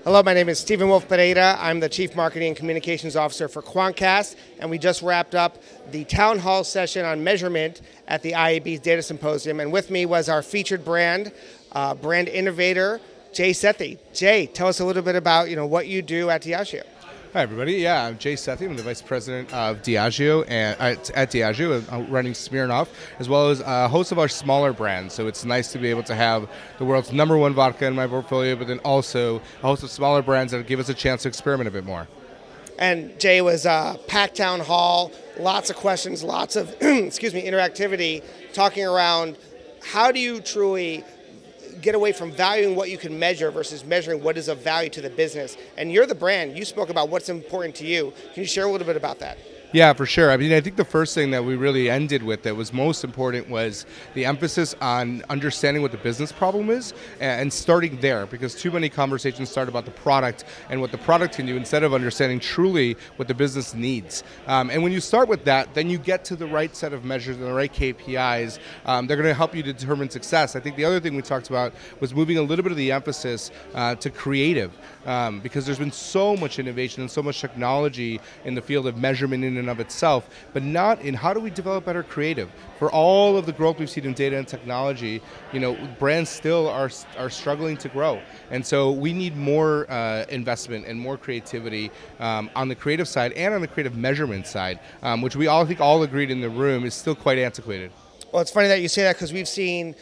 Hello, my name is Steven Wolfe Pereira. I'm the Chief Marketing and Communications Officer for Quantcast, and we just wrapped up the town hall session on measurement at the IAB Data Symposium, and with me was our featured brand innovator, Jay Sethi. Jay, tell us a little bit about what you do at Diageo. Hi everybody, yeah, I'm Jay Sethi. I'm the Vice President of Diageo and at Diageo, running Smirnoff, as well as a host of our smaller brands. So it's nice to be able to have the world's #1 vodka in my portfolio, but then also a host of smaller brands that give us a chance to experiment a bit more. And Jay, was a packed town hall, lots of questions, lots of interactivity, talking around how do you truly get away from valuing what you can measure versus measuring what is of value to the business. And you're the brand. You spoke about what's important to you. Can you share a little bit about that? Yeah, for sure. I mean, I think the first thing that we really ended with that was most important was the emphasis on understanding what the business problem is and starting there, because too many conversations start about the product and what the product can do instead of understanding truly what the business needs. And when you start with that, then you get to the right set of measures and the right KPIs. They're going to help you determine success. I think the other thing we talked about was moving a little bit of the emphasis to creative, because there's been so much innovation and so much technology in the field of measurement in and of itself, but not in how do we develop better creative. For all of the growth we've seen in data and technology, brands still are struggling to grow, and so we need more investment and more creativity on the creative side and on the creative measurement side, which we all agreed in the room is still quite antiquated. Well, it's funny that you say that, because we've seen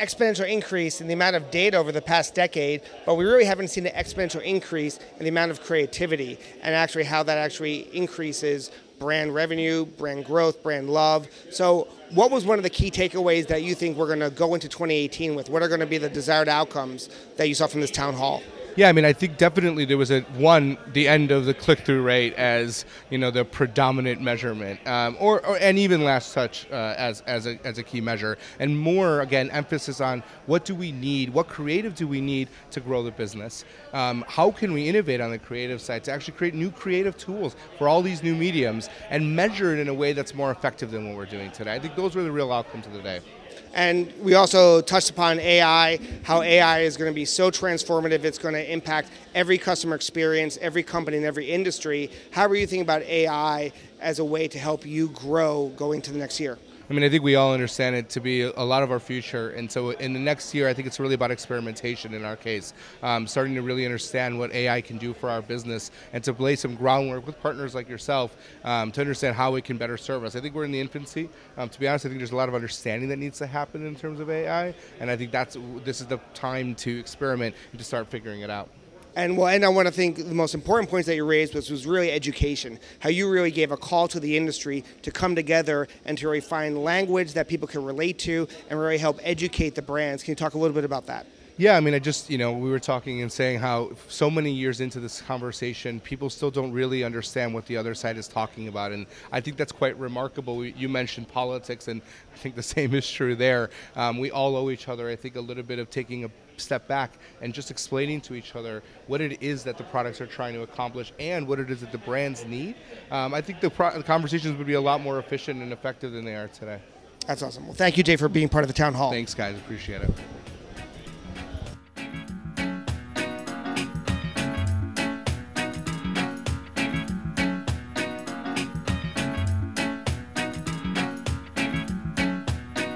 exponential increase in the amount of data over the past decade, but we really haven't seen an exponential increase in the amount of creativity and actually how that actually increases brand revenue, brand growth, brand love. So what was one of the key takeaways that you think we're going to go into 2018 with? What are going to be the desired outcomes that you saw from this town hall? Yeah, I mean, I think definitely there was the end of the click-through rate as the predominant measurement, and even last touch as a key measure, and more again emphasis on what do we need, what creative do we need to grow the business, how can we innovate on the creative side to actually create new creative tools for all these new mediums and measure it in a way that's more effective than what we're doing today. I think those were the real outcomes of the day. And we also touched upon AI, how AI is going to be so transformative, it's going to impact every customer experience, every company, and every industry. How are you thinking about AI as a way to help you grow going to the next year? I mean, I think we all understand it to be a lot of our future, and so in the next year, I think it's really about experimentation in our case, starting to really understand what AI can do for our business and to lay some groundwork with partners like yourself to understand how it can better serve us. I think we're in the infancy. To be honest, I think there's a lot of understanding that needs to happen in terms of AI, and I think this is the time to experiment and to start figuring it out. And we'll end on one of the most important points that you raised, which was really education. How you really gave a call to the industry to come together and to really find language that people can relate to and really help educate the brands. Can you talk a little bit about that? Yeah, I mean, we were talking and saying how so many years into this conversation, people still don't really understand what the other side is talking about. And I think that's quite remarkable. You mentioned politics, and I think the same is true there. We all owe each other, I think, a little bit of taking a step back and just explaining to each other what it is that the products are trying to accomplish and what it is that the brands need. I think the conversations would be a lot more efficient and effective than they are today. That's awesome. Well, thank you, Jay, for being part of the town hall. Thanks, guys. Appreciate it.